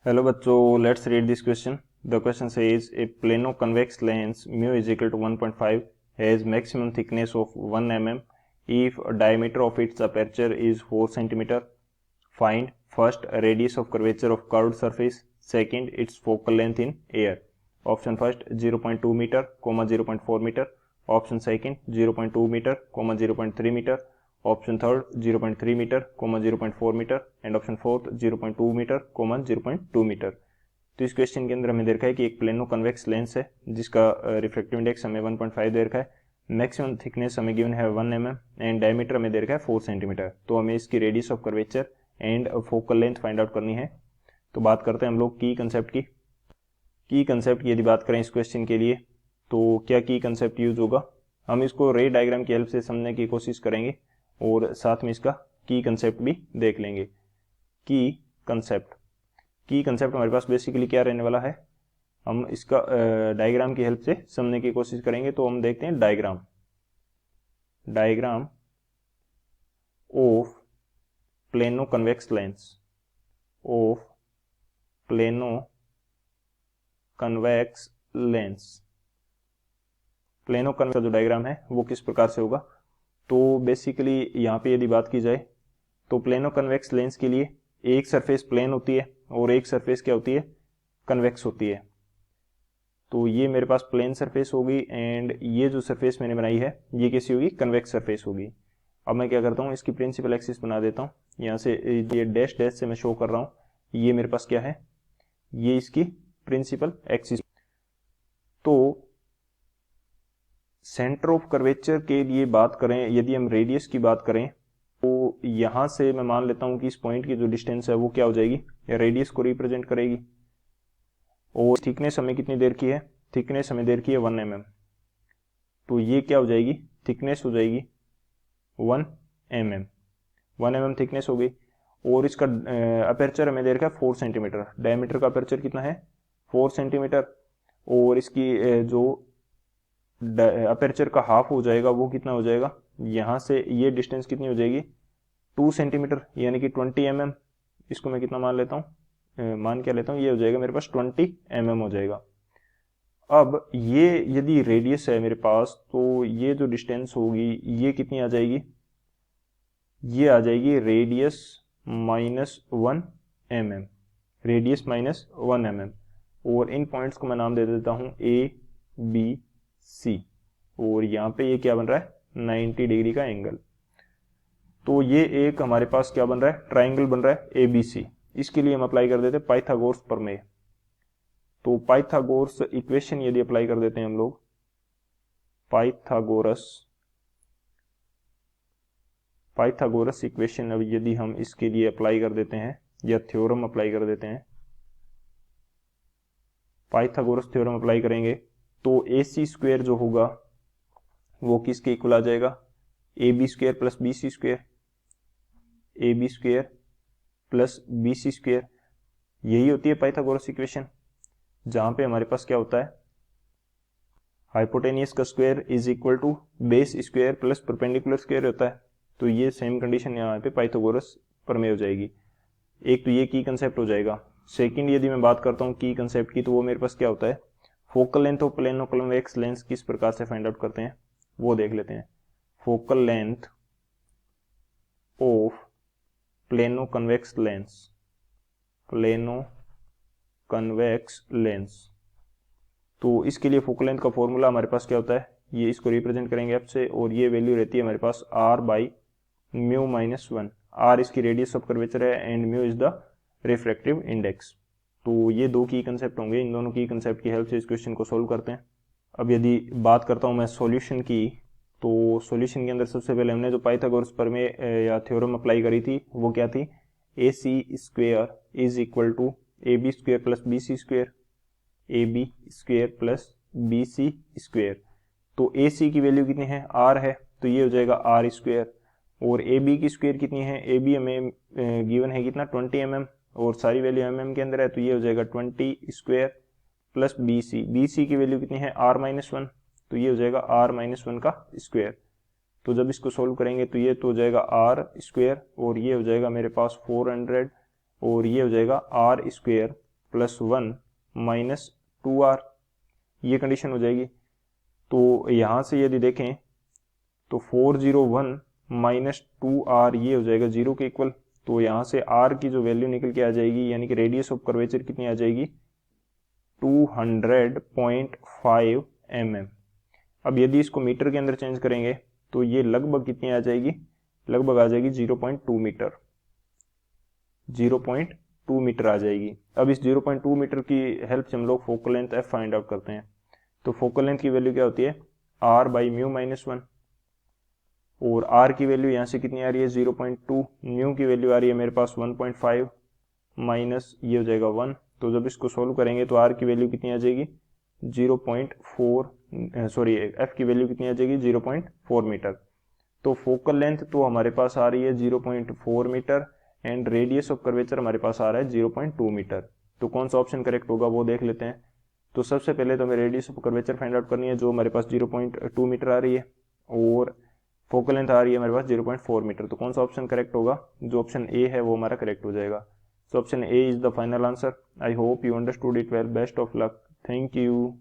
Hello बच्चों, let's read this question. The question says a plano convex lens mu is equal to 1.5 has maximum thickness of 1 mm if diameter of its aperture is 4 cm. Find first radius of curvature of curved surface, second its focal length in air. Option first 0.2 meter, 0.4 meter. Option second 0.2 meter, 0.3 meter. Option third 0.3 meter, 0.4 meter and option fourth 0.2 meter, 0.2 meter. तो इस question के अंदर हमें दे रखा है कि एक plano convex lens है जिसका रिफ्रैक्टिव इंडेक्स हमें 1.5 दे रखा है, मैक्सिमम थिकनेस हमें गिवन है 1 mm एंड डायमीटर हमें दे रखा है 4 सेंटीमीटर. तो हमें इसकी radius of curvature and focal length find out करनी है. तो बात करते हैं हम लोग की कंसेप्ट की. की कंसेप्ट की यदि बात करें इस क्वेश्चन के लिए तो क्या की कंसेप्ट यूज होगा, हम इसको रे डायग्राम की हेल्प से समझने की कोशिश करेंगे और साथ में इसका की कंसेप्ट भी देख लेंगे. की कंसेप्ट हमारे पास बेसिकली क्या रहने वाला है, हम इसका डायग्राम की हेल्प से समझने की कोशिश करेंगे. तो हम देखते हैं diagram of plano convex lens, plano convex का जो डायग्राम है वो किस प्रकार से होगा. तो बेसिकली यहाँ पे यदि बात की जाए तो प्लेनो कन्वेक्स लेंस के लिए एक सरफेस प्लेन होती है और एक सरफेस क्या होती है, कन्वेक्स होती है. तो ये मेरे पास प्लेन सरफेस होगी एंड ये जो सरफेस मैंने बनाई है ये कैसी होगी, कन्वेक्स सरफेस होगी. अब मैं क्या करता हूँ, इसकी प्रिंसिपल एक्सिस बना देता हूँ. यहाँ से ये डैश से मैं शो कर रहा हूँ, ये मेरे पास क्या है, ये इसकी प्रिंसिपल एक्सिस. तो सेंटर ऑफ कर्वेचर के लिए बात करें, यदि हम रेडियस की बात करें तो यहां से मैं मान लेता हूं कि इस पॉइंट की जो डिस्टेंस है वो क्या हो जाएगी, या रेडियस को रिप्रेजेंट करेगी. और थिकनेस हमें कितनी देर की है, थिकनेस हमें देर की है 1 mm. तो ये क्या हो जाएगी, थिकनेस हो जाएगी 1 mm थिकनेस हो गई. और इसका अपर्चर हमें देर का 4 सेंटीमीटर, डायमीटर का अपर्चर कितना है 4 सेंटीमीटर. और इसकी जो अपर्चर का हाफ हो जाएगा वो कितना हो जाएगा, यहां से ये डिस्टेंस कितनी हो जाएगी 2 सेंटीमीटर यानी कि 20 mm. इसको मैं कितना मान लेता हूँ, मान क्या लेता हूँ, ये हो जाएगा मेरे पास 20 mm हो जाएगा. अब ये यदि रेडियस है मेरे पास तो ये जो डिस्टेंस होगी ये कितनी आ जाएगी, ये आ जाएगी रेडियस -1 mm, रेडियस -1 mm. और इन पॉइंट्स को मैं नाम दे देता हूं ABC. और यहाँ पे ये क्या बन रहा है, 90 डिग्री का एंगल. तो ये एक हमारे पास क्या बन रहा है, ट्राइंगल बन रहा है ABC. इसके लिए हम अप्लाई कर देते हैं पाइथागोरस प्रमेय. तो पाइथागोरस इक्वेशन यदि अप्लाई कर देते हैं हम लोग, पाइथागोरस इक्वेशन अब यदि हम इसके लिए अप्लाई कर देते हैं या थ्योरम अप्लाई कर देते हैं, पाइथागोरस थ्योरम अप्लाई करेंगे तो AC स्क्वायर जो होगा वो किसके इक्वल आ जाएगा, AB square plus BC square, AB square plus BC square. यही होती है पाइथागोरस इक्वेशन, जहां पे हमारे पास क्या होता है, हाइपोटेनियस का square is equal to base square plus perpendicular square होता है. तो ये सेम कंडीशन यहाँ पे पाइथागोरस प्रमेय हो जाएगी. एक तो ये की कंसेप्ट हो जाएगा. सेकंड यदि मैं बात करता हूँ की कंसेप्ट की, तो वो मेरे पास क्या होता है, focal length of plano convex lens किस प्रकार से फाइंड आउट करते हैं वो देख लेते हैं. Focal length of plano convex lens. तो इसके लिए फोकल लेंथ का फॉर्मूला हमारे पास क्या होता है, ये इसको रिप्रेजेंट करेंगे एफ से, और ये वैल्यू रहती है हमारे पास r/μ-1. r इसकी रेडियस ऑफ कर्वेचर है and mu is the refractive index. तो ये दो की कंसेप्ट होंगे, इन दोनों की कंसेप्ट की हेल्प से इस क्वेश्चन को सोल्व करते हैं. अब यदि बात करता हूं मैं सॉल्यूशन की, तो सॉल्यूशन के अंदर सबसे पहले हमने जो पाइथागोरस प्रमेय या थ्योरम अप्लाई करी थी वो क्या थी, AC square is equal to AB square plus BC square, AB square plus BC square. तो AC की वैल्यू कितनी है, R है, तो ये हो जाएगा R स्क्वायर. और AB की स्क्वायर कितनी है, AB हमें गिवन है कितना 20 mm और सारी वैल्यू mm के अंदर है, तो ये हो जाएगा 20 स्क्वायर प्लस BC की वैल्यू कितनी है r-1, तो ये हो जाएगा r-1 का स्क्वायर. तो जब इसको सोल्व करेंगे तो ये तो हो जाएगा r स्क्वायर और ये हो जाएगा मेरे पास 400 और ये हो जाएगा r square plus 1 minus 2r, ये कंडीशन हो जाएगी। तो यहाँ से यदि देखें तो 401 माइनस 2r ये हो जाएगा 0 के इक्वल। तो यहाँ से r की जो वैल्यू निकल के आ जाएगी, यानी कि रेडियस ऑफ कर्वेचर कितनी आ जाएगी, 200.5 mm। अब यदि इसको मीटर के अंदर चेंज करेंगे तो ये लगभग कितनी आ जाएगी, लगभग आ जाएगी 0.2 मीटर, 0.2 मीटर आ जाएगी। अब इस 0.2 मीटर की हेल्प से हम लोग focal length f find out करते हैं। तो फोकल लेंथ की वैल्यू क्या होती है, r बाई म्यू माइनस 1, और r की वैल्यू यहाँ से कितनी आ रही है 0.2, म्यू की वैल्यू आ रही है मेरे पास 1.5 माइनस ये हो जाएगा 1। तो जब इसको सोल्व करेंगे तो r की वैल्यू कितनी आ जाएगी 0.4, सॉरी f की वैल्यू कितनी आ जाएगी 0.4 मीटर। तो फोकल लेंथ तो हमारे पास आ रही है 0.4 meter and radius of curvature हमारे पास आ रहा है 0.2 मीटर। तो कौन सा ऑप्शन करेक्ट होगा वो देख लेते हैं। तो सबसे पहले तो हमें radius of curvature find out करनी है जो हमारे पास 0.2 मीटर आ रही है, और फोकल लेंथ आ रही है हमारे पास 0.4 मीटर। तो कौन सा ऑप्शन करेक्ट होगा, जो ऑप्शन ए है वो हमारा करेक्ट हो जाएगा। So option A is the final answer. I hope you understood it well. Best of luck. Thank you.